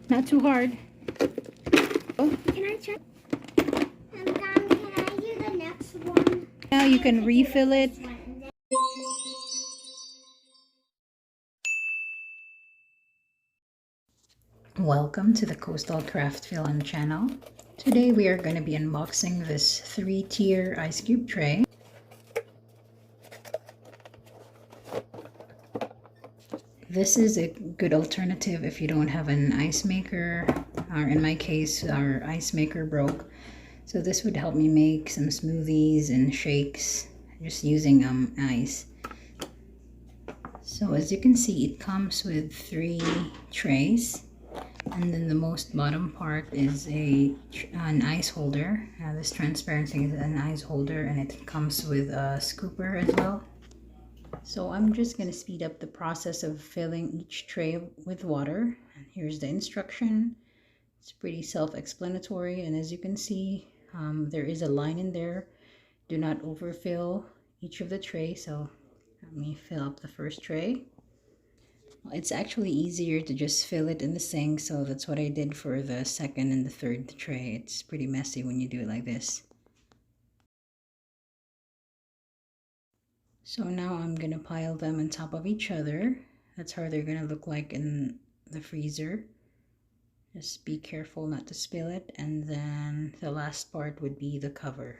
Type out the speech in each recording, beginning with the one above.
Not too hard. Oh. Can I try? Can I do the next one? Now you can refill it. Welcome to the Coastal Craft Film channel. Today we are going to be unboxing this 3-tier ice cube tray. This is a good alternative if you don't have an ice maker, or in my case our ice maker broke. So this would help me make some smoothies and shakes just using ice. So as you can see, it comes with 3 trays, and then the most bottom part is an ice holder. This transparent thing is an ice holder, and it comes with a scooper as well. So I'm just going to speed up the process of filling each tray with water. And here's the instruction. It's pretty self-explanatory, and as you can see, there is a line in there. Do not overfill each of the trays. So let me fill up the first tray. It's actually easier to just fill it in the sink, so that's what I did for the second and the third tray. It's pretty messy when you do it like this. So now I'm gonna pile them on top of each other. That's how they're gonna look like in the freezer. Just be careful not to spill it, and then the last part would be the cover.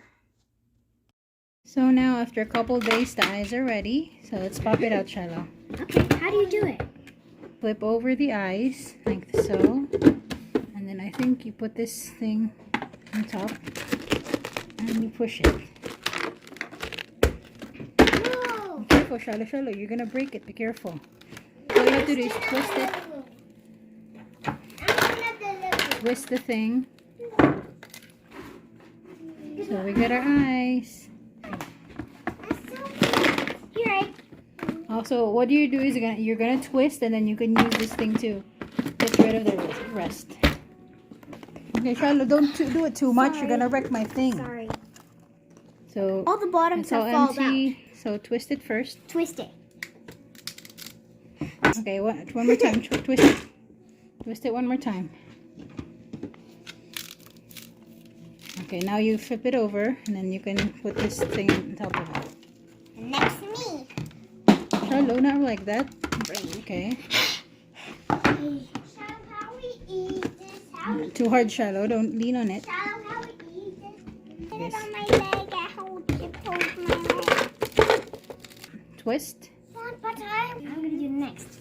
So now after a couple days, the eyes are ready. So let's pop it out, Shiloh. Okay, how do you do it? Flip over the eyes like so, and then I think you put this thing on top and you push it. No! Be careful, Shiloh, you're gonna break it. Be careful. All you have to do is twist it. Twist the thing. So we got our eyes. Also, what you do is you're gonna twist, and then you can use this thing to get rid of the rest. Okay, Charlotte, don't do it too much. You're gonna wreck my thing. Sorry. So All the bottoms have fallen out. So twist it first. Twist it. Okay, one more time. Twist it. Twist it one more time. Okay, now you flip it over, and then you can put this thing on top of it. Next to me. Charlotte, not like that. Okay. Shallow, how we eat this? Not too hard, Shallow. Don't lean on it. Shallow, how we eat this? Put Yes. it on my leg. I hold my leg. Twist. One more time. I'm gonna do next.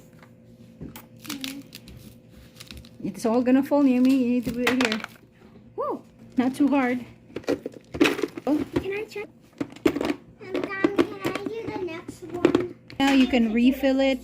It's all gonna fall near me. You need to put it here. Whoa! Not too hard. Oh. Can I try? Can I do the next one? Now you can refill it.